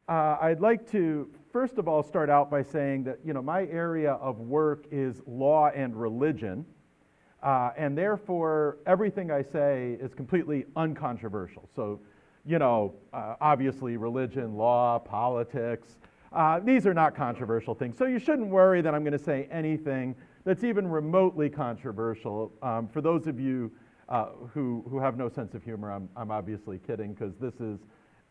I'd like to, first of all, start out by saying that, my area of work is law and religion, and therefore, everything I say is completely uncontroversial. So, obviously, religion, law, politics, these are not controversial things. So you shouldn't worry that I'm going to say anything that's even remotely controversial. For those of you who have no sense of humor, I'm obviously kidding, because this is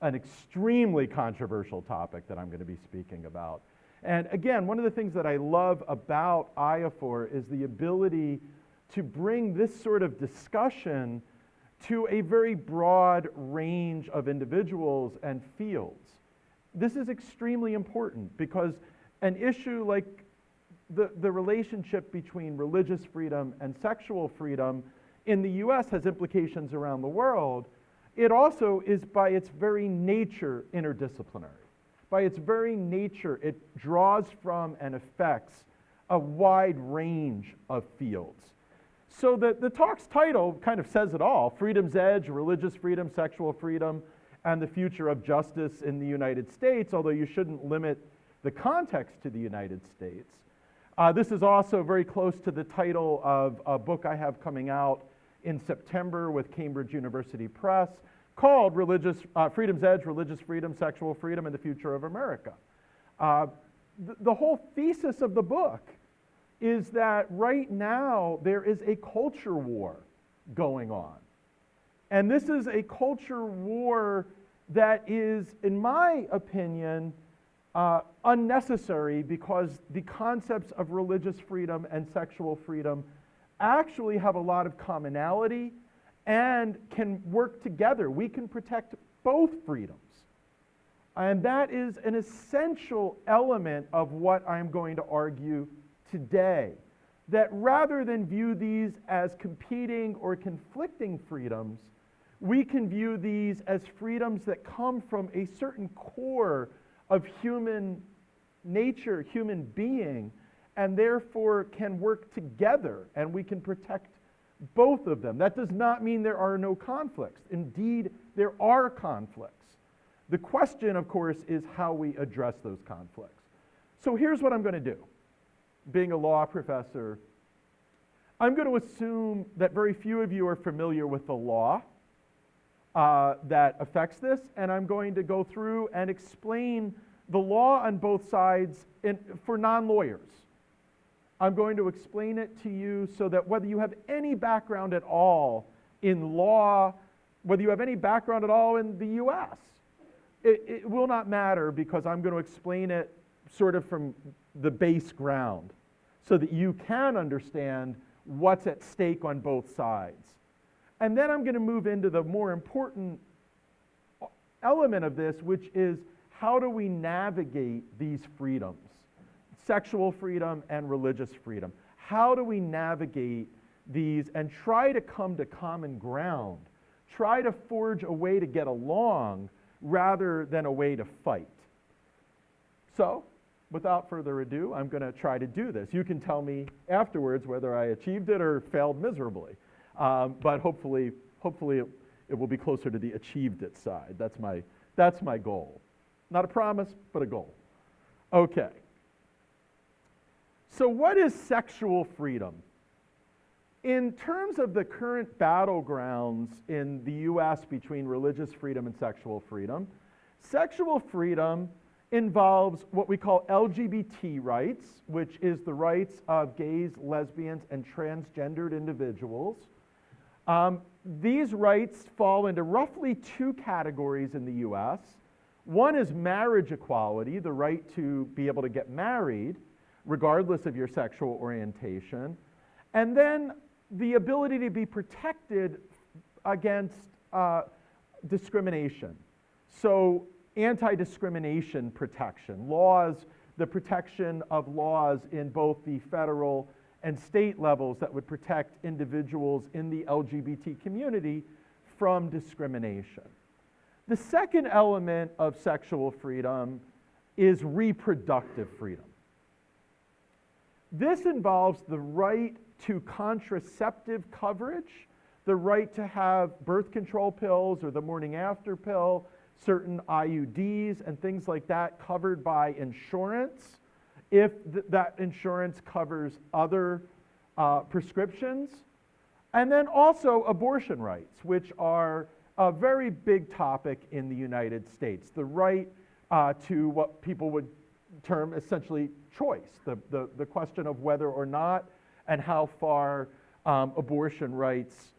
an extremely controversial topic that I'm going to be speaking about. And again, one of the things that I love about IAFOR is the ability to bring this sort of discussion to a very broad range of individuals and fields. This is extremely important because an issue like the relationship between religious freedom and sexual freedom in the US has implications around the world. It also is by its very nature interdisciplinary. By its very nature, it draws from and affects a wide range of fields. So the talk's title kind of says it all: Freedom's Edge, Religious Freedom, Sexual Freedom, and the Future of Justice in the United States, although you shouldn't limit the context to the United States. This is also very close to the title of a book I have coming out in September with Cambridge University Press called Freedom's Edge, Religious Freedom, Sexual Freedom, and the Future of America. The whole thesis of the book is that right now there is a culture war going on. And this is a culture war that is, in my opinion, unnecessary, because the concepts of religious freedom and sexual freedom actually have a lot of commonality and can work together. We can protect both freedoms. And that is an essential element of what I'm going to argue today. That rather than view these as competing or conflicting freedoms, we can view these as freedoms that come from a certain core of human nature, human being, and therefore can work together, and we can protect both of them. That does not mean there are no conflicts. Indeed, there are conflicts. The question, of course, is how we address those conflicts. So here's what I'm going to do. Being a law professor, I'm going to assume that very few of you are familiar with the law that affects this, and I'm going to go through and explain the law on both sides for non-lawyers. I'm going to explain it to you so that whether you have any background at all in law, whether you have any background at all in the US, it will not matter, because I'm going to explain it sort of from the base ground so that you can understand what's at stake on both sides. And then I'm going to move into the more important element of this, which is how do we navigate these freedoms? Sexual freedom and religious freedom. How do we navigate these and try to come to common ground? Try to forge a way to get along rather than a way to fight. So, without further ado, I'm going to try to do this. You can tell me afterwards whether I achieved it or failed miserably. But hopefully it will be closer to the achieved it side. That's my goal. Not a promise, but a goal. Okay. So what is sexual freedom? In terms of the current battlegrounds in the US between religious freedom and sexual freedom involves what we call LGBT rights, which is the rights of gays, lesbians, and transgendered individuals. These rights fall into roughly two categories in the US. One is marriage equality, the right to be able to get married, regardless of your sexual orientation, and then the ability to be protected against discrimination. So anti-discrimination protection, the protection of laws in both the federal and state levels that would protect individuals in the LGBT community from discrimination. The second element of sexual freedom is reproductive freedom. This involves the right to contraceptive coverage, the right to have birth control pills or the morning after pill, certain IUDs and things like that covered by insurance if that insurance covers other prescriptions. And then also abortion rights, which are a very big topic in the United States. The right to what people would term essentially choice, the question of whether or not and how far abortion rights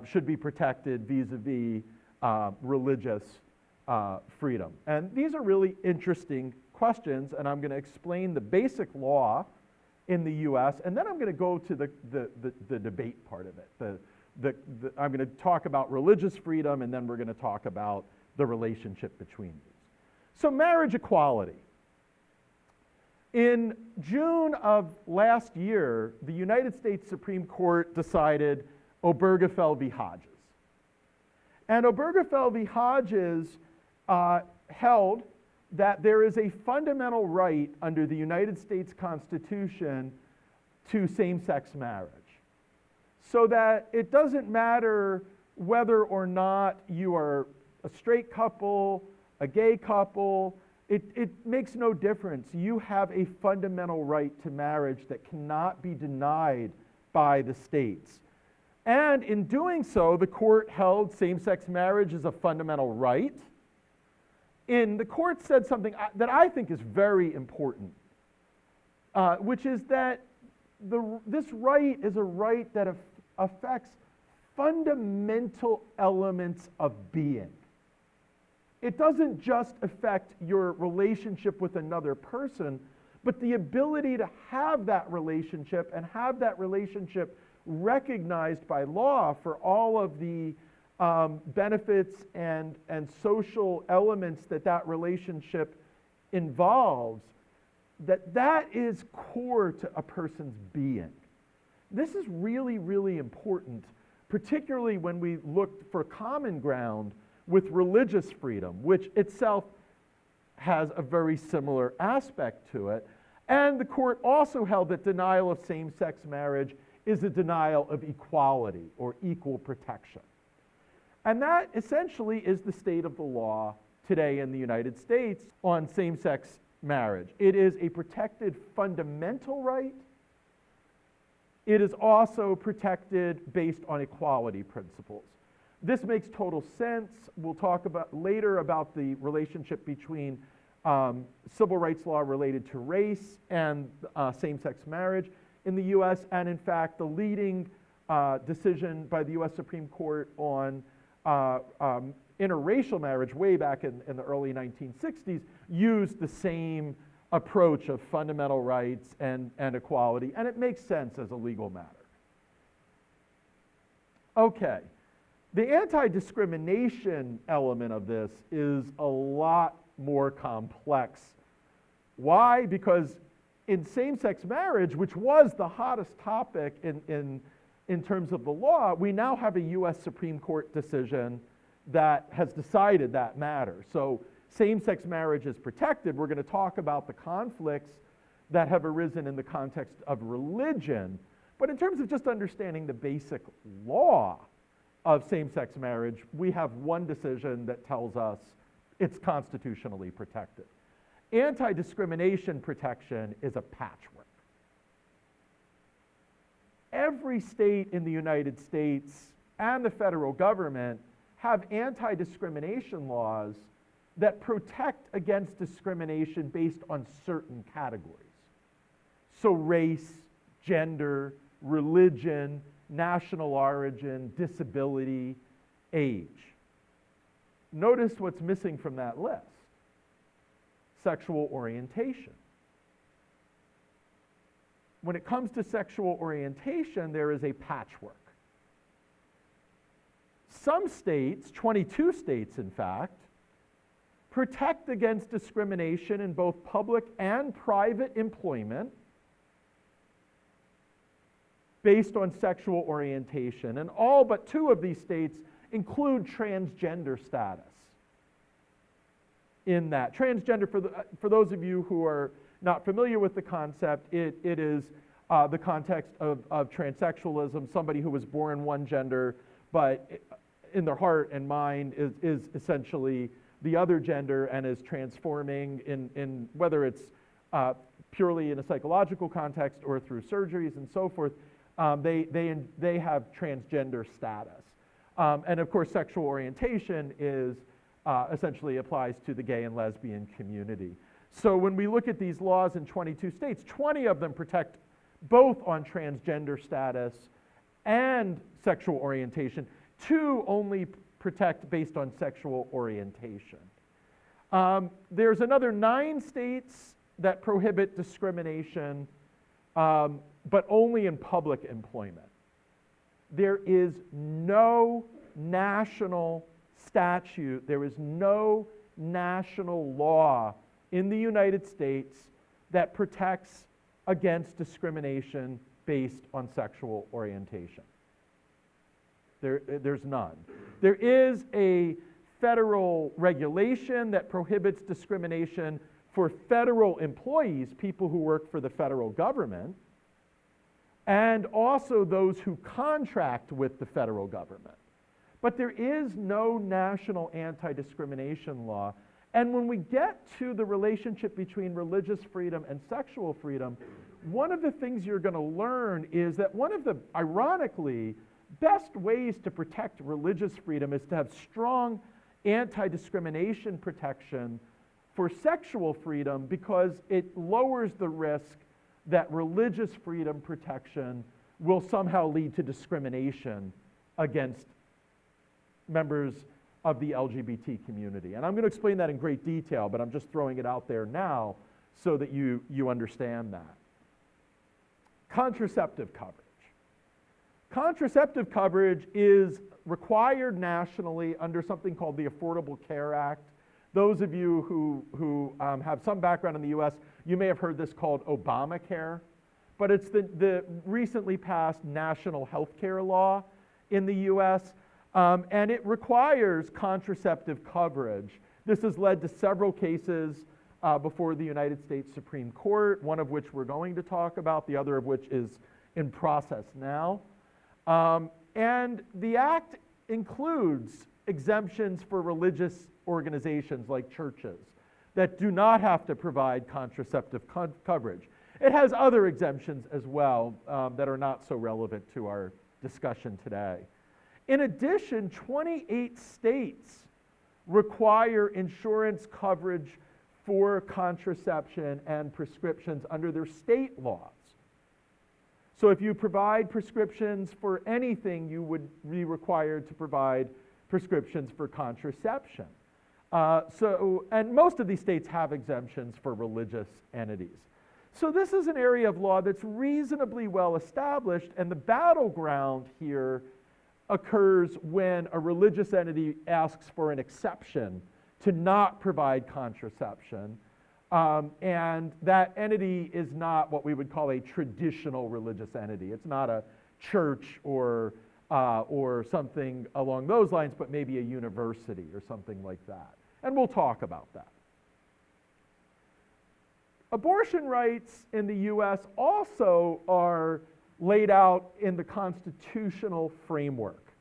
should be protected vis-a-vis religious freedom. And these are really interesting questions, and I'm going to explain the basic law in the US, and then I'm going to go to the debate part of it. I'm going to talk about religious freedom, and then we're going to talk about the relationship between these. So marriage equality. In June of last year, the United States Supreme Court decided Obergefell v. Hodges. And Obergefell v. Hodges held that there is a fundamental right under the United States Constitution to same-sex marriage. So that it doesn't matter whether or not you are a straight couple, a gay couple, it makes no difference. You have a fundamental right to marriage that cannot be denied by the states. And in doing so, the court held same-sex marriage as a fundamental right. And the court said something that I think is very important, which is that this right is a right that affects fundamental elements of being. It doesn't just affect your relationship with another person, but the ability to have that relationship and have that relationship recognized by law for all of the benefits and social elements that relationship involves, that is core to a person's being. This is really, really important, particularly when we look for common ground with religious freedom, which itself has a very similar aspect to it. And the court also held that denial of same-sex marriage is a denial of equality or equal protection. And that essentially is the state of the law today in the United States on same-sex marriage. It is a protected fundamental right. It is also protected based on equality principles. This makes total sense. We'll talk about later about the relationship between civil rights law related to race and same-sex marriage in the US. And in fact, the leading decision by the US Supreme Court on interracial marriage way back in the early 1960s used the same approach of fundamental rights and equality, and it makes sense as a legal matter. Okay, the anti-discrimination element of this is a lot more complex. Why? Because in same-sex marriage, which was the hottest topic in terms of the law, we now have a US Supreme Court decision that has decided that matter. So same-sex marriage is protected. We're going to talk about the conflicts that have arisen in the context of religion. But in terms of just understanding the basic law of same-sex marriage, we have one decision that tells us it's constitutionally protected. Anti-discrimination protection is a patchwork. Every state in the United States and the federal government have anti-discrimination laws that protect against discrimination based on certain categories. So race, gender, religion, national origin, disability, age. Notice what's missing from that list. Sexual orientation. When it comes to sexual orientation, there is a patchwork. Some states, 22 states in fact, protect against discrimination in both public and private employment based on sexual orientation. And all but 2 of these states include transgender status in that. Transgender, for those of you who are not familiar with the concept, it is the context of transsexualism, somebody who was born one gender, but in their heart and mind is essentially the other gender and is transforming in whether it's purely in a psychological context or through surgeries and so forth, they have transgender status. And of course, sexual orientation is essentially applies to the gay and lesbian community. So when we look at these laws in 22 states, 20 of them protect both on transgender status and sexual orientation. 2 only protect based on sexual orientation. There's another 9 states that prohibit discrimination, but only in public employment. There is no national statute, there is no national law in the United States that protects against discrimination based on sexual orientation. There's none. There is a federal regulation that prohibits discrimination for federal employees, people who work for the federal government, and also those who contract with the federal government. But there is no national anti-discrimination law. And when we get to the relationship between religious freedom and sexual freedom, one of the things you're going to learn is that one of the, ironically, best ways to protect religious freedom is to have strong anti-discrimination protection for sexual freedom, because it lowers the risk that religious freedom protection will somehow lead to discrimination against members of the LGBT community. And I'm going to explain that in great detail, but I'm just throwing it out there now so that you understand that. Contraceptive coverage. Contraceptive coverage is required nationally under something called the Affordable Care Act. Those of you who have some background in the US, you may have heard this called Obamacare, but it's the recently passed national health care law in the US, and it requires contraceptive coverage. This has led to several cases before the United States Supreme Court, one of which we're going to talk about, the other of which is in process now. And the act includes exemptions for religious organizations like churches that do not have to provide contraceptive coverage. It has other exemptions as well that are not so relevant to our discussion today. In addition, 28 states require insurance coverage for contraception and prescriptions under their state laws. So if you provide prescriptions for anything, you would be required to provide prescriptions for contraception. And most of these states have exemptions for religious entities. So this is an area of law that's reasonably well established, and the battleground here occurs when a religious entity asks for an exception to not provide contraception, and that entity is not what we would call a traditional religious entity. It's not a church or something along those lines, but maybe a university or something like that. And we'll talk about that. Abortion rights in the US also are laid out in the constitutional framework.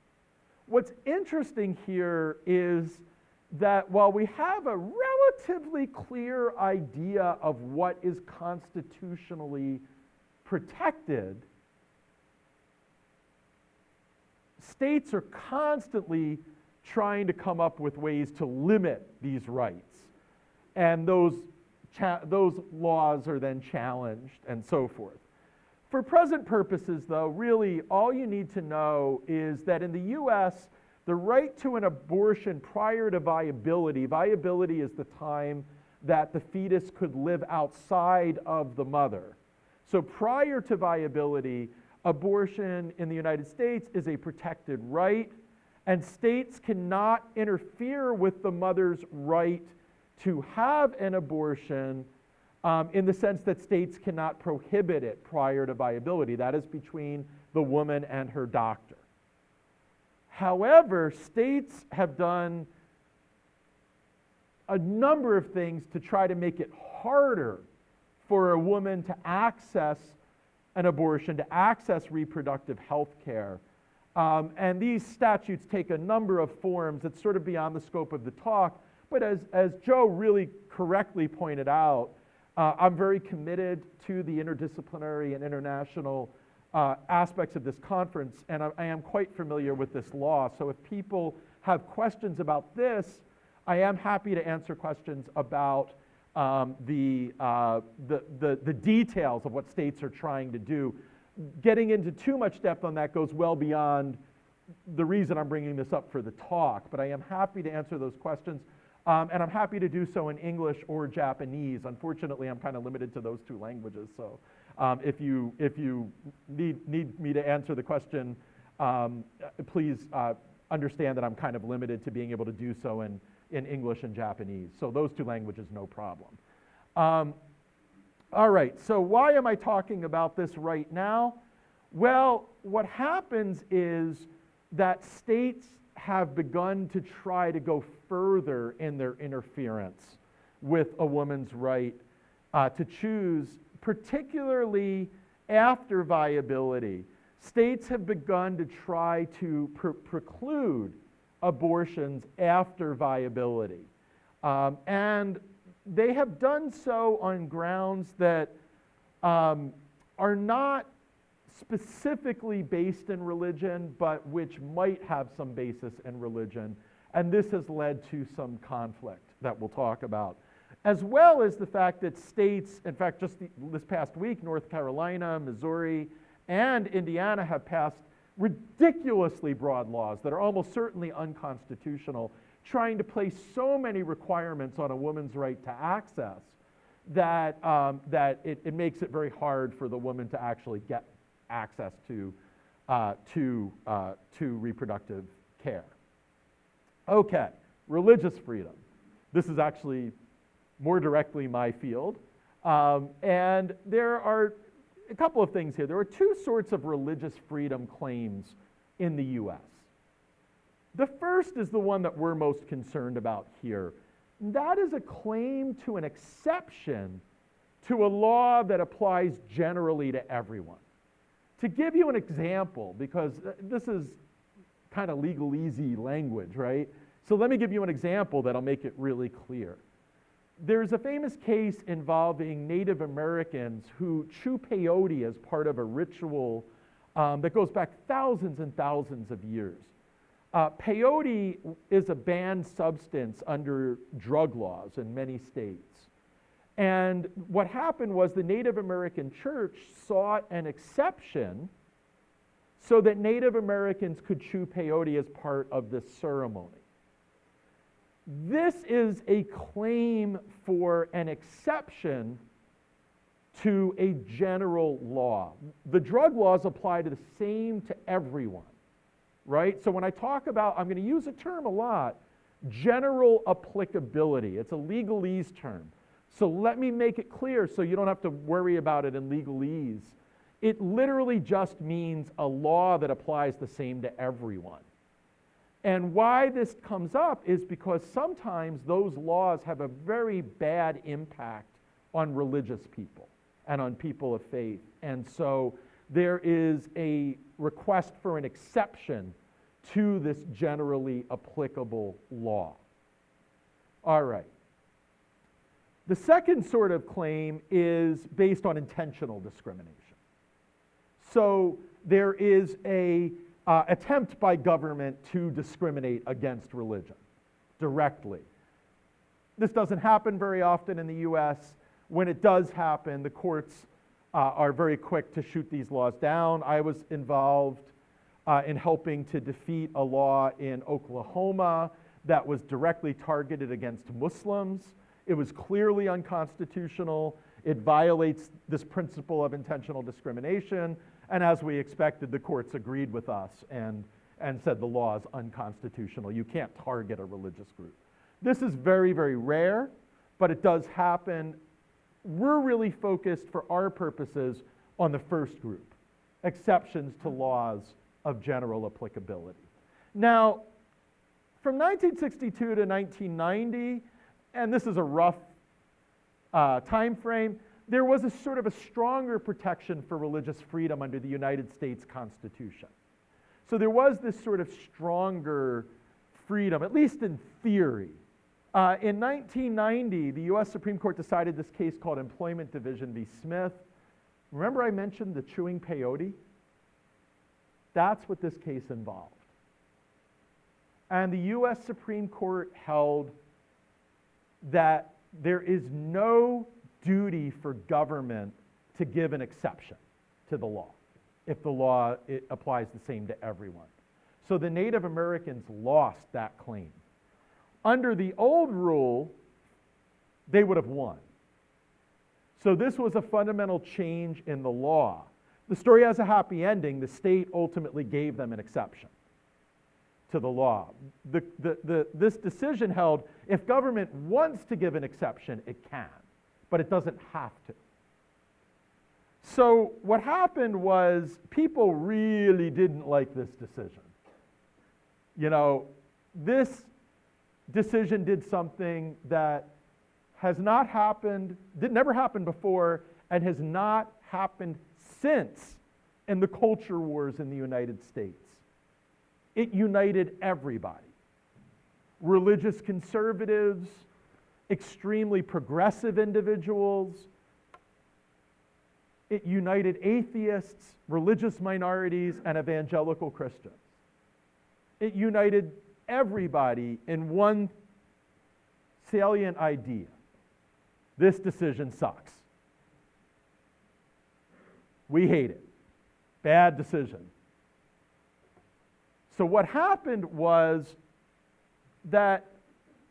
What's interesting here is that while we have a relatively clear idea of what is constitutionally protected, states are constantly trying to come up with ways to limit these rights. And those laws are then challenged and so forth. For present purposes, though, really all you need to know is that in the US, the right to an abortion prior to viability is the time that the fetus could live outside of the mother. So prior to viability, abortion in the United States is a protected right, and states cannot interfere with the mother's right to have an abortion in the sense that states cannot prohibit it prior to viability. That is between the woman and her doctor. However, states have done a number of things to try to make it harder for a woman to access an abortion, to access reproductive health care. And these statutes take a number of forms. It's sort of beyond the scope of the talk, But as Joe really correctly pointed out, I'm very committed to the interdisciplinary and international aspects of this conference, and I am quite familiar with this law. So if people have questions about this, I am happy to answer questions about the details of what states are trying to do. Getting into too much depth on that goes well beyond the reason I'm bringing this up for the talk, but I am happy to answer those questions. And I'm happy to do so in English or Japanese. Unfortunately, I'm kind of limited to those two languages. So if you need me to answer the question, please understand that I'm kind of limited to being able to do so in English and Japanese. So those two languages, no problem. All right, so why am I talking about this right now? Well, what happens is that states have begun to try to go further in their interference with a woman's right to choose, particularly after viability. States have begun to try to preclude abortions after viability. And they have done so on grounds that are not specifically based in religion, but which might have some basis in religion. And this has led to some conflict that we'll talk about, as well as the fact that states, in fact, just this past week, North Carolina, Missouri, and Indiana have passed ridiculously broad laws that are almost certainly unconstitutional, trying to place so many requirements on a woman's right to access that, it makes it very hard for the woman to actually get access to reproductive care. Okay, religious freedom. This is actually more directly my field. And there are a couple of things here. There are two sorts of religious freedom claims in the US. The first is the one that we're most concerned about here. That is a claim to an exception to a law that applies generally to everyone. To give you an example, because this is kind of legalese language, right? So let me give you an example that'll make it really clear. There's a famous case involving Native Americans who chew peyote as part of a ritual that goes back thousands and thousands of years. Peyote is a banned substance under drug laws in many states. And what happened was the Native American church sought an exception so that Native Americans could chew peyote as part of this ceremony. This is a claim for an exception to a general law. The drug laws apply to the same to everyone, right? So when I talk about, I'm going to use a term a lot, general applicability. It's a legalese term. So let me make it clear so you don't have to worry about it in legalese. It literally just means a law that applies the same to everyone. And why this comes up is because sometimes those laws have a very bad impact on religious people and on people of faith. And so there is a request for an exception to this generally applicable law. All right. The second sort of claim is based on intentional discrimination. So there is an attempt by government to discriminate against religion directly. This doesn't happen very often in the US. When it does happen, the courts are very quick to shoot these laws down. I was involved in helping to defeat a law in Oklahoma that was directly targeted against Muslims. It was clearly unconstitutional. It violates this principle of intentional discrimination. And as we expected, the courts agreed with us and said the law is unconstitutional. You can't target a religious group. This is very, very rare, but it does happen. We're really focused for our purposes on the first group, exceptions to laws of general applicability. Now, from 1962 to 1990, and this is a rough time frame, there was a sort of a stronger protection for religious freedom under the United States Constitution. So there was this sort of stronger freedom, at least in theory, In 1990, the US Supreme Court decided this case called Employment Division v. Smith. Remember I mentioned the chewing peyote? That's what this case involved. And the US Supreme Court held that there is no duty for government to give an exception to the law if the law applies the same to everyone. So the Native Americans lost that claim. Under the old rule, they would have won. So this was a fundamental change in the law. The story has a happy ending. The state ultimately gave them an exception to the law. This decision held, if government wants to give an exception, it can, but it doesn't have to. So what happened was people really didn't like this decision. You know, this decision did something that has not happened, never happened before, and has not happened since in the culture wars in the United States. It united everybody. Religious conservatives, extremely progressive individuals. It united atheists, religious minorities, and evangelical Christians. It united everybody in one salient idea. This decision sucks. We hate it. Bad decision. So what happened was that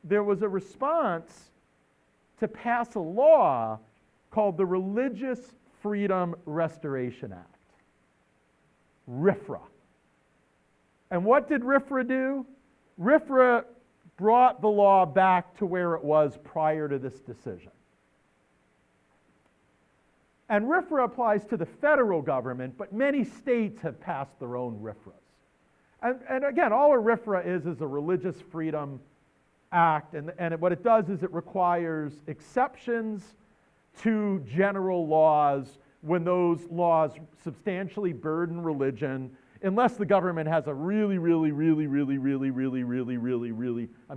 there was a response to pass a law called the Religious Freedom Restoration Act, RFRA. And what did RFRA do? RFRA brought the law back to where it was prior to this decision. And RFRA applies to the federal government, but many states have passed their own RFRAs. And again, all a RFRA is a Religious Freedom Act, and what it does is it requires exceptions to general laws when those laws substantially burden religion, unless the government has a really, I'm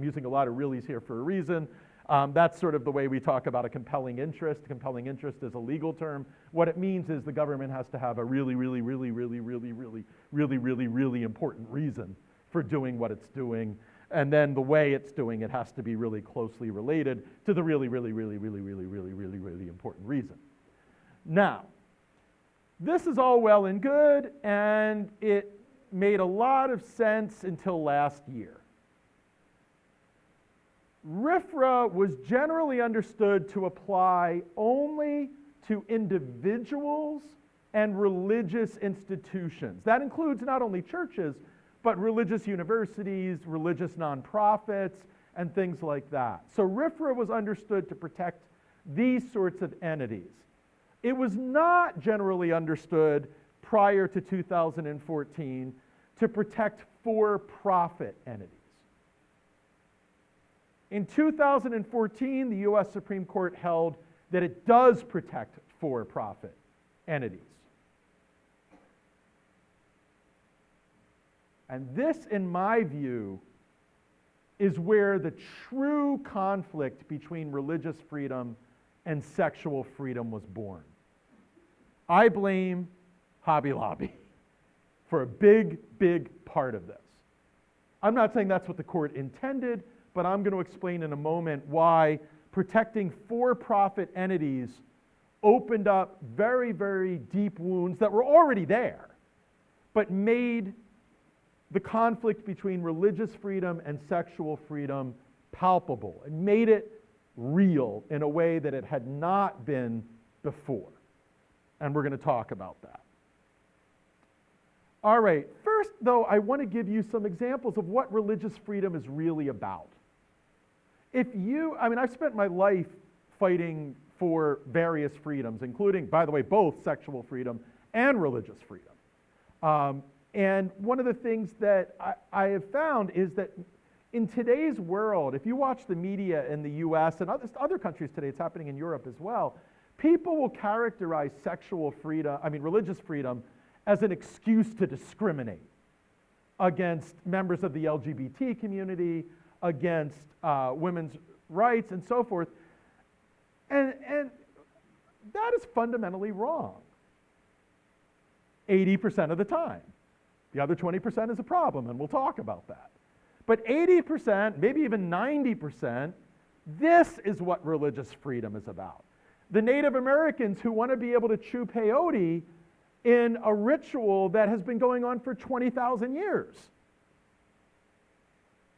using a lot of reallys here for a reason. That's sort of the way we talk about a compelling interest. Compelling interest is a legal term. What it means is the government has to have a really important reason for doing what it's doing. And then the way it's doing it has to be really closely related to the really important reason. Now, this is all well and good, and it made a lot of sense until last year. RFRA was generally understood to apply only to individuals and religious institutions. That includes not only churches, but religious universities, religious nonprofits, and things like that. So RFRA was understood to protect these sorts of entities. It was not generally understood prior to 2014 to protect for-profit entities. In 2014, the US Supreme Court held that it does protect for-profit entities. And this, in my view, is where the true conflict between religious freedom and sexual freedom was born. I blame Hobby Lobby for a big part of this. I'm not saying that's what the court intended, but I'm going to explain in a moment why protecting for-profit entities opened up very deep wounds that were already there, but made the conflict between religious freedom and sexual freedom palpable. It made it real in a way that it had not been before. And we're going to talk about that. All right, first though, I want to give you some examples of what religious freedom is really about. I've spent my life fighting for various freedoms, including, by the way, both sexual freedom and religious freedom. And one of the things that I have found is that in today's world, if you watch the media in the US and other countries today, it's happening in Europe as well, people will characterize religious freedom as an excuse to discriminate against members of the LGBT community, against women's rights and so forth. And that is fundamentally wrong 80% of the time. The other 20% is a problem, and we'll talk about that. But 80%, maybe even 90%, this is what religious freedom is about. The Native Americans who want to be able to chew peyote in a ritual that has been going on for 20,000 years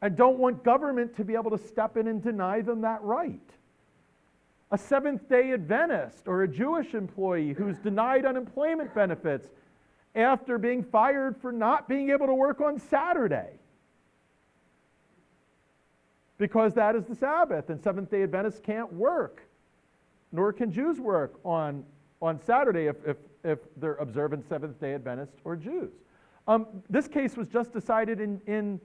and don't want government to be able to step in and deny them that right. A Seventh-day Adventist or a Jewish employee who's denied unemployment benefits after being fired for not being able to work on Saturday because that is the Sabbath, and Seventh-day Adventists can't work, nor can Jews work on Saturday if they're observant Seventh-day Adventists or Jews. This case was just decided in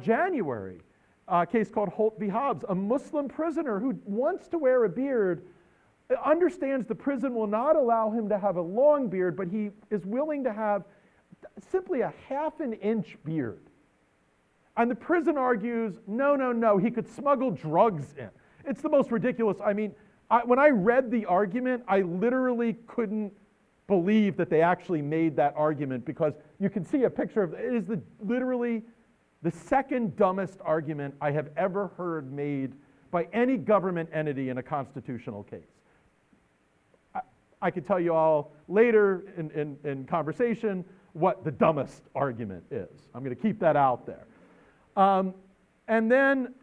January, a case called Holt v. Hobbs. A Muslim prisoner who wants to wear a beard understands the prison will not allow him to have a long beard, but he is willing to have simply a half-an-inch beard. And the prison argues, no, he could smuggle drugs in. It's the most ridiculous. I mean, when I read the argument, I literally couldn't believe that they actually made that argument, because you can see a picture of it. It is literally the second dumbest argument I have ever heard made by any government entity in a constitutional case. I could tell you all later in conversation what the dumbest argument is. I'm going to keep that out there. And then,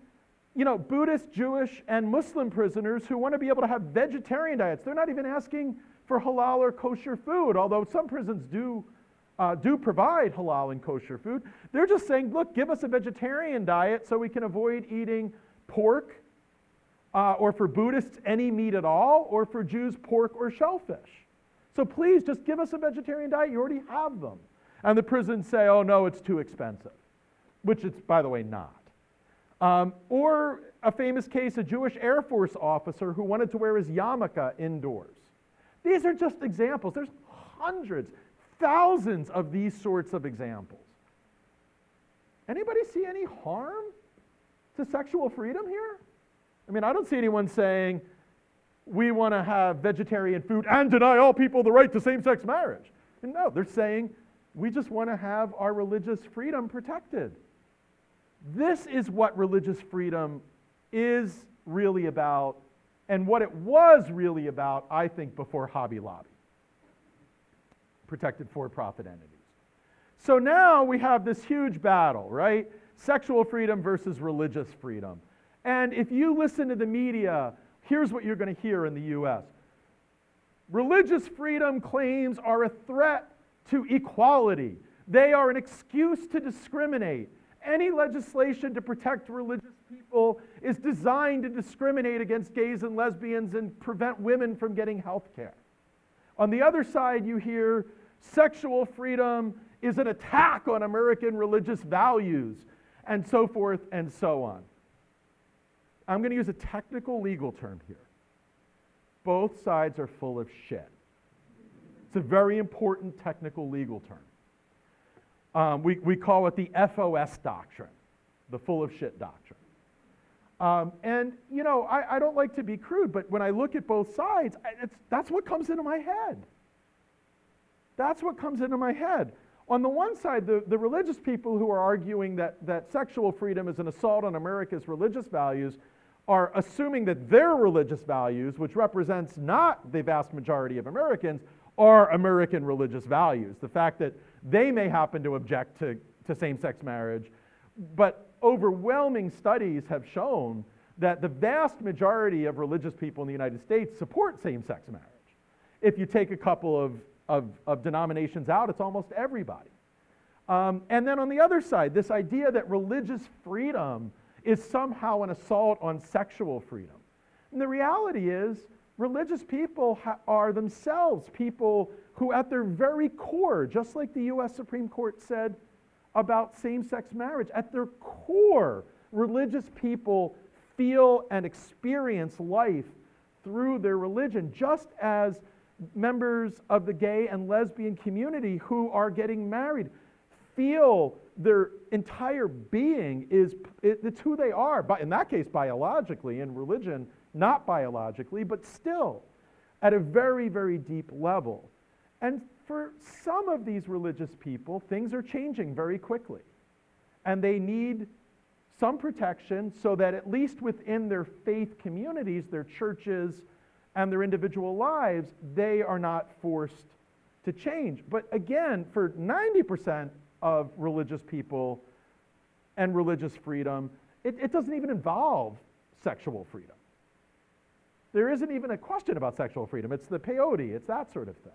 Buddhist, Jewish, and Muslim prisoners who want to be able to have vegetarian diets. They're not even asking for halal or kosher food, although some prisons do provide halal and kosher food. They're just saying, look, give us a vegetarian diet so we can avoid eating pork, or for Buddhists, any meat at all, or for Jews, pork or shellfish. So please, just give us a vegetarian diet. You already have them. And the prisons say, oh, no, it's too expensive, which it's, by the way, not. Or a famous case, a Jewish Air Force officer who wanted to wear his yarmulke indoors. These are just examples. There's hundreds, thousands of these sorts of examples. Anybody see any harm to sexual freedom here? I mean, I don't see anyone saying, we want to have vegetarian food and deny all people the right to same-sex marriage. And no, they're saying, we just want to have our religious freedom protected. This is what religious freedom is really about, and what it was really about, I think, before Hobby Lobby, protected for-profit entities. So now we have this huge battle, right? Sexual freedom versus religious freedom. And if you listen to the media, here's what you're going to hear in the U.S. Religious freedom claims are a threat to equality. They are an excuse to discriminate. Any legislation to protect religious people is designed to discriminate against gays and lesbians and prevent women from getting health care. On the other side, you hear sexual freedom is an attack on American religious values, and so forth and so on. I'm going to use a technical legal term here. Both sides are full of shit. It's a very important technical legal term. We call it the FOS doctrine, the full of shit doctrine. And, I don't like to be crude, but when I look at both sides, that's what comes into my head. That's what comes into my head. On the one side, the religious people who are arguing that sexual freedom is an assault on America's religious values are assuming that their religious values, which represents not the vast majority of Americans, are American religious values. The fact that they may happen to object to same-sex marriage, but overwhelming studies have shown that the vast majority of religious people in the United States support same-sex marriage. If you take a couple of denominations out, it's almost everybody. And then on the other side, this idea that religious freedom is somehow an assault on sexual freedom. And the reality is, religious people are themselves people who at their very core, just like the U.S. Supreme Court said about same-sex marriage, at their core, religious people feel and experience life through their religion, just as members of the gay and lesbian community who are getting married feel their entire being it's who they are, but in that case biologically, in religion not biologically, but still at a very, very deep level. And for some of these religious people, things are changing very quickly. And they need some protection so that at least within their faith communities, their churches, and their individual lives, they are not forced to change. But again, for 90% of religious people and religious freedom, it doesn't even involve sexual freedom. There isn't even a question about sexual freedom. It's the peyote, it's that sort of thing.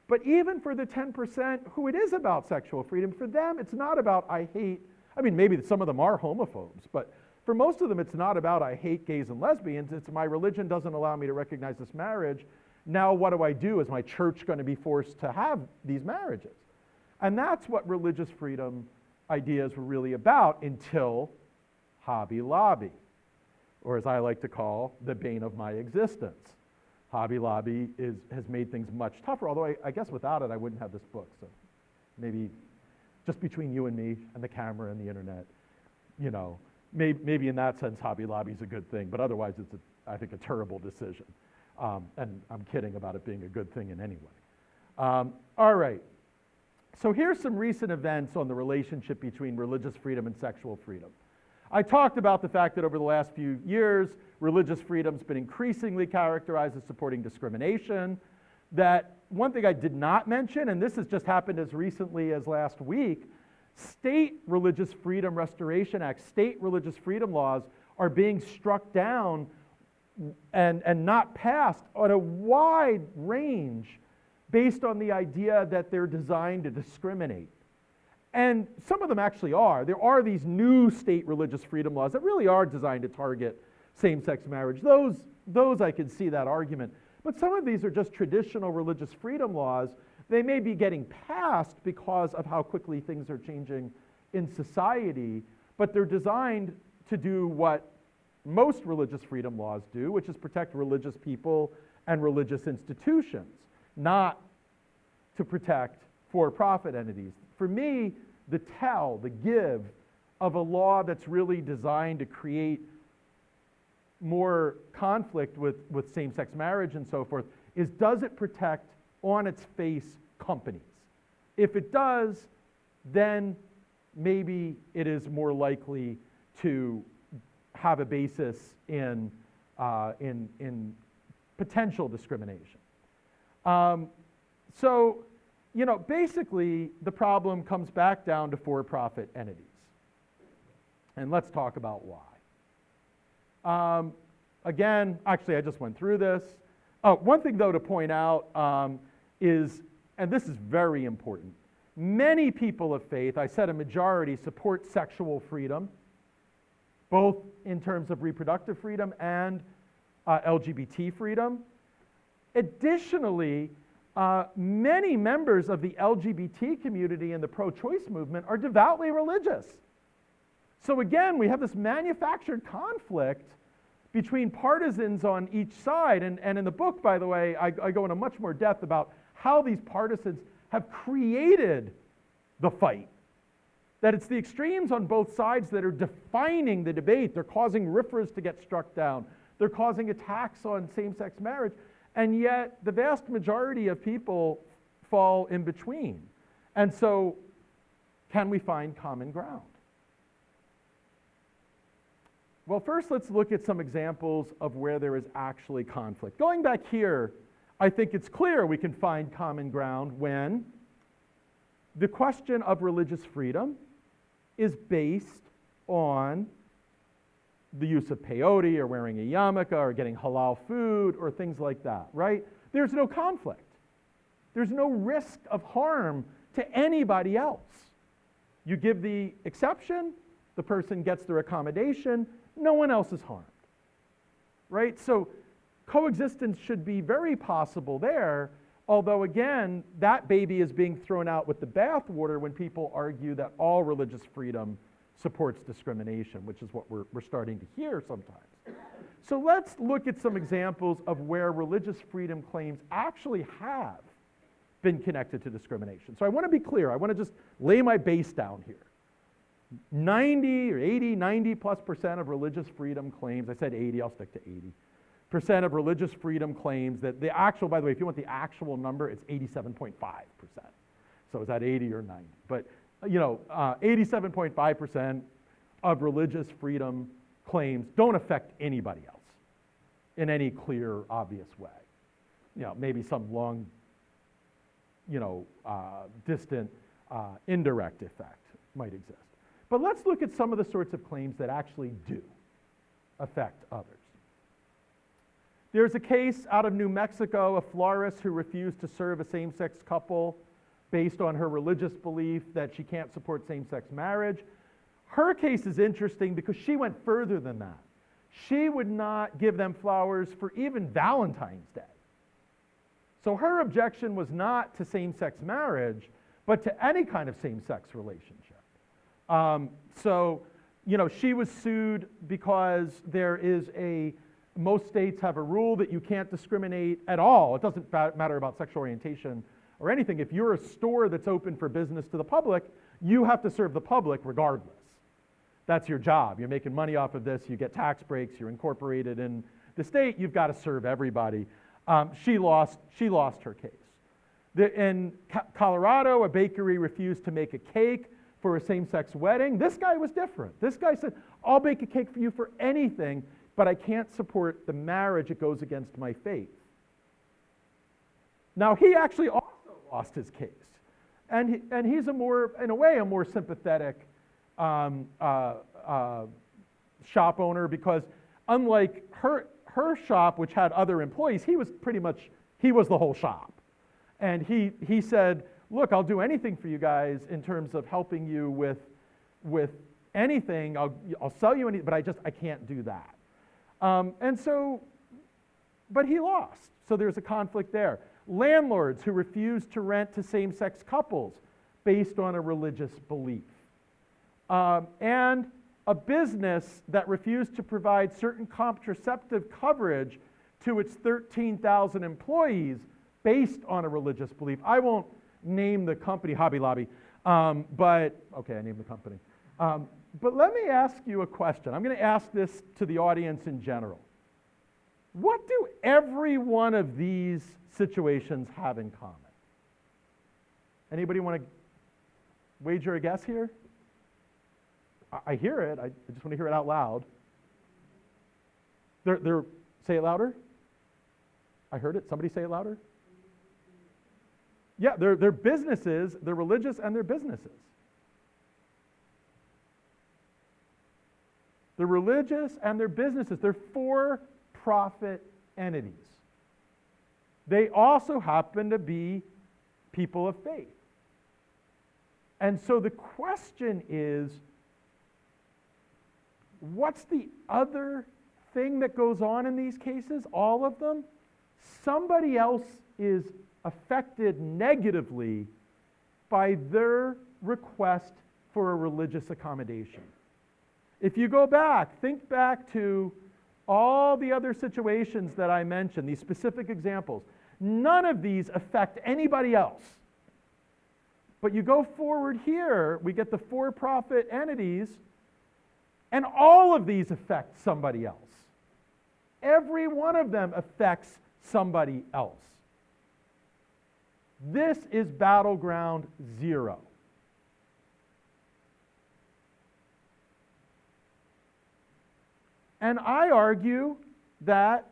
But even for the 10% who it is about sexual freedom, for them it's not about I hate, I mean maybe some of them are homophobes, but for most of them it's not about I hate gays and lesbians, it's my religion doesn't allow me to recognize this marriage. Now what do I do? Is my church going to be forced to have these marriages? And that's what religious freedom ideas were really about until Hobby Lobby, or as I like to call, the bane of my existence. Hobby Lobby has made things much tougher, although I guess without it I wouldn't have this book. So maybe just between you and me and the camera and the internet, you know, maybe in that sense Hobby Lobby is a good thing, but otherwise it's, I think, a terrible decision. And I'm kidding about it being a good thing in any way. All right. So here's some recent events on the relationship between religious freedom and sexual freedom. I talked about the fact that over the last few years, religious freedom's been increasingly characterized as supporting discrimination. That one thing I did not mention, and this has just happened as recently as last week, state Religious Freedom Restoration Act, state religious freedom laws are being struck down and not passed on a wide range based on the idea that they're designed to discriminate. And some of them actually are. There are these new state religious freedom laws that really are designed to target same-sex marriage. Those I could see that argument. But some of these are just traditional religious freedom laws. They may be getting passed because of how quickly things are changing in society, but they're designed to do what most religious freedom laws do, which is protect religious people and religious institutions, not to protect for-profit entities. For me, the give of a law that's really designed to create more conflict with same-sex marriage and so forth is, does it protect on its face companies? If it does, then maybe it is more likely to have a basis in potential discrimination. So, you know, basically the problem comes back down to for-profit entities. And let's talk about why. Again, actually I just went through this. One thing though to point out is, and this is very important, many people of faith, I said a majority, support sexual freedom, both in terms of reproductive freedom and LGBT freedom. Additionally, many members of the LGBT community and the pro-choice movement are devoutly religious. So again, we have this manufactured conflict between partisans on each side. And in the book, by the way, I go into much more depth about how these partisans have created the fight. That it's the extremes on both sides that are defining the debate. They're causing RFRAs to get struck down. They're causing attacks on same-sex marriage. And yet, the vast majority of people fall in between. And so, can we find common ground? Well, first let's look at some examples of where there is actually conflict. Going back here, I think it's clear we can find common ground when the question of religious freedom is based on the use of peyote or wearing a yarmulke or getting halal food or things like that, right? There's no conflict. There's no risk of harm to anybody else. You give the exception, the person gets their accommodation, no one else is harmed, right? So coexistence should be very possible there, although again, that baby is being thrown out with the bathwater when people argue that all religious freedom supports discrimination, which is what we're starting to hear sometimes. So let's look at some examples of where religious freedom claims actually have been connected to discrimination. So I want to be clear. I want to just lay my base down here. 90 or 80, 90+% of religious freedom claims, I said 80, I'll stick to 80%, of religious freedom claims that the actual, by the way, if you want the actual number, it's 87.5%. So is that 80 or 90? But, 87.5% of religious freedom claims don't affect anybody else in any clear, obvious way. Maybe some long, distant, indirect effect might exist. But let's look at some of the sorts of claims that actually do affect others. There's a case out of New Mexico, a florist who refused to serve a same-sex couple based on her religious belief that she can't support same-sex marriage. Her case is interesting because she went further than that. She would not give them flowers for even Valentine's Day. So her objection was not to same-sex marriage, but to any kind of same-sex relationship. She was sued because most states have a rule that you can't discriminate at all. It doesn't matter about sexual orientation or anything. If you're a store that's open for business to the public, you have to serve the public regardless. That's your job. You're making money off of this. You get tax breaks. You're incorporated in the state. You've got to serve everybody. She lost her case. In Colorado, a bakery refused to make a cake for a same-sex wedding. This guy was different. This guy said, I'll bake a cake for you for anything, but I can't support the marriage. It goes against my faith. Now, he actually also lost his case. And he's in a way, a more sympathetic shop owner, because unlike her shop, which had other employees, he was the whole shop. And he said, look, I'll do anything for you guys in terms of helping you with anything. I'll sell you anything, but I can't do that. But he lost. So there's a conflict there. Landlords who refuse to rent to same-sex couples based on a religious belief. And a business that refused to provide certain contraceptive coverage to its 13,000 employees based on a religious belief. I won't name the company, Hobby Lobby, but, okay, I named the company. But let me ask you a question. I'm going to ask this to the audience in general. What do every one of these situations have in common? Anybody want to wager a guess here? I hear it. I just want to hear it out loud. Say it louder. I heard it. Somebody say it louder. Yeah, they're businesses. They're religious and they're businesses. They're religious and they're businesses. They're for-profit entities. They also happen to be people of faith. And so the question is, what's the other thing that goes on in these cases? All of them? Somebody else is affected negatively by their request for a religious accommodation. If you go back, think back to all the other situations that I mentioned, these specific examples. None of these affect anybody else. But you go forward here, we get the for-profit entities, and all of these affect somebody else. Every one of them affects somebody else. This is battleground 0. And I argue that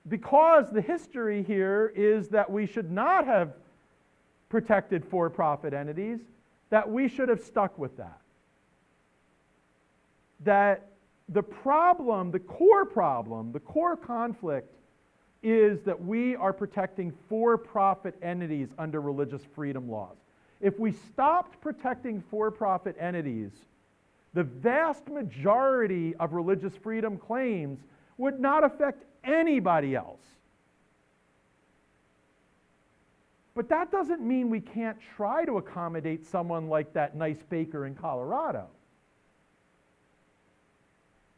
because the history here is that we should not have protected for-profit entities, that we should have stuck with that. That the problem, the core conflict is that we are protecting for-profit entities under religious freedom laws. If we stopped protecting for-profit entities, the vast majority of religious freedom claims would not affect anybody else. But that doesn't mean we can't try to accommodate someone like that nice baker in Colorado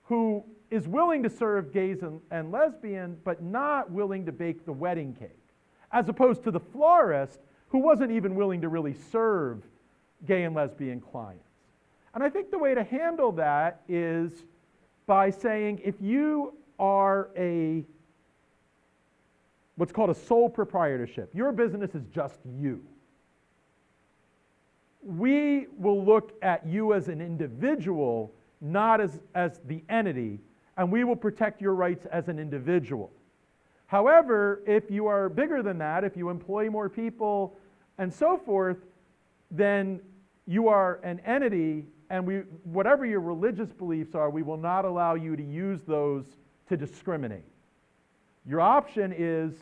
who is willing to serve gays and lesbians, but not willing to bake the wedding cake. as opposed to the florist who wasn't even willing to really serve gay and lesbian clients. And I think the way to handle that is by saying if you are what's called a sole proprietorship, your business is just you. We will look at you as an individual, not as the entity, and we will protect your rights as an individual. However, if you are bigger than that, if you employ more people and so forth, then you are an entity, and whatever your religious beliefs are, we will not allow you to use those to discriminate. Your option is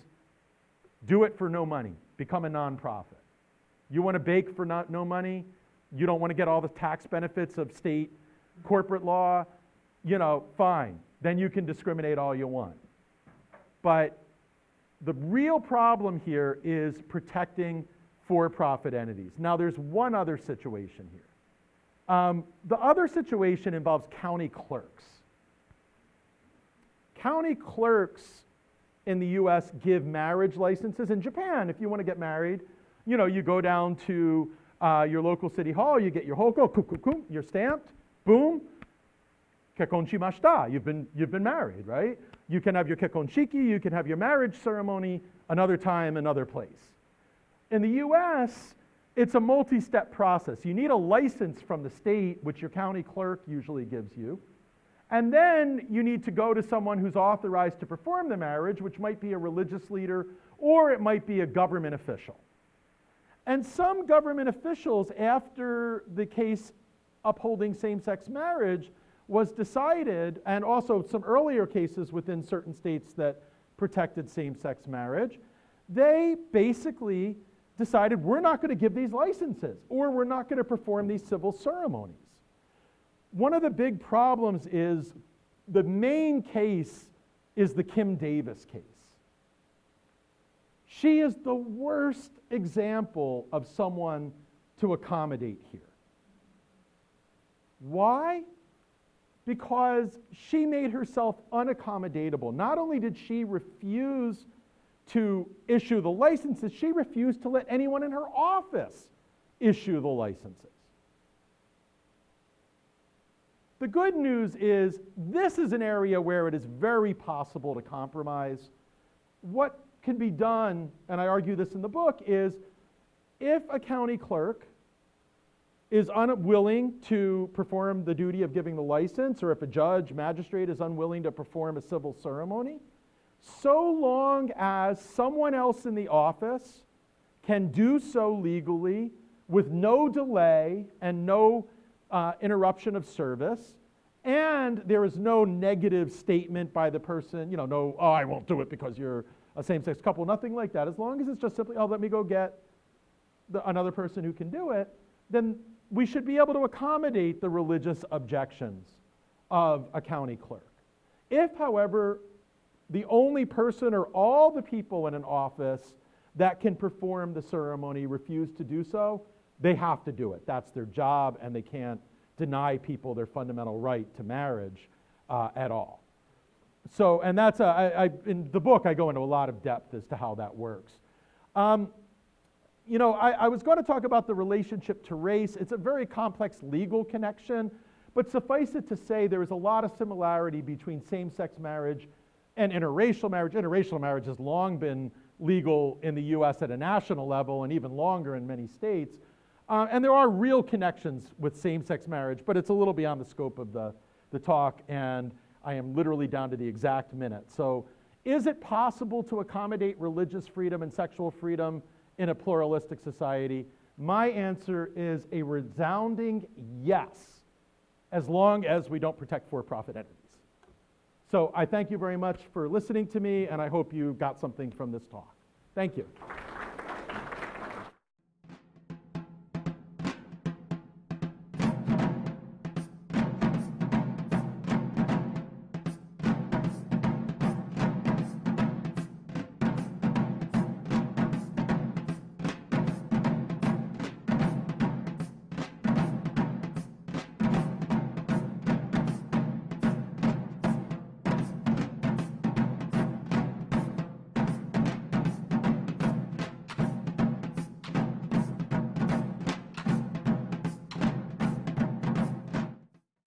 do it for no money, become a nonprofit. You want to bake for no money, you don't want to get all the tax benefits of state corporate law, fine. Then you can discriminate all you want. But the real problem here is protecting for-profit entities. Now, there's one other situation here. The other situation involves county clerks. County clerks in the US give marriage licenses. In Japan, if you want to get married, you go down to your local city hall, you get your hoko, you're stamped, boom, kekkon shimashita, you've been married, right? You can have your kekkon shiki, you can have your marriage ceremony another time, another place. In the US, it's a multi-step process. You need a license from the state, which your county clerk usually gives you. And then you need to go to someone who's authorized to perform the marriage, which might be a religious leader, or it might be a government official. And some government officials, after the case upholding same-sex marriage was decided, and also some earlier cases within certain states that protected same-sex marriage, they basically decided we're not going to give these licenses, or we're not going to perform these civil ceremonies. One of the big problems is the main case is the Kim Davis case. She is the worst example of someone to accommodate here. Why? Because she made herself unaccommodatable. Not only did she refuse to issue the licenses, she refused to let anyone in her office issue the licenses. The good news is this is an area where it is very possible to compromise. What can be done, and I argue this in the book, is if a county clerk is unwilling to perform the duty of giving the license, or if a judge, magistrate is unwilling to perform a civil ceremony, so long as someone else in the office can do so legally with no delay and no interruption of service, and there is no negative statement by the person, no, oh, I won't do it because you're a same-sex couple, nothing like that. As long as it's just simply, oh, let me go get another person who can do it, then we should be able to accommodate the religious objections of a county clerk. If, however, the only person or all the people in an office that can perform the ceremony refuse to do so, they have to do it. That's their job, and they can't deny people their fundamental right to marriage at all. So, and that's, in the book, I go into a lot of depth as to how that works. I was going to talk about the relationship to race. It's a very complex legal connection, but suffice it to say there is a lot of similarity between same-sex marriage and interracial marriage. Interracial marriage has long been legal in the US at a national level and even longer in many states. And there are real connections with same-sex marriage, but it's a little beyond the scope of the talk, and I am literally down to the exact minute. So is it possible to accommodate religious freedom and sexual freedom in a pluralistic society? My answer is a resounding yes, as long as we don't protect for-profit entities. So I thank you very much for listening to me, and I hope you got something from this talk. Thank you.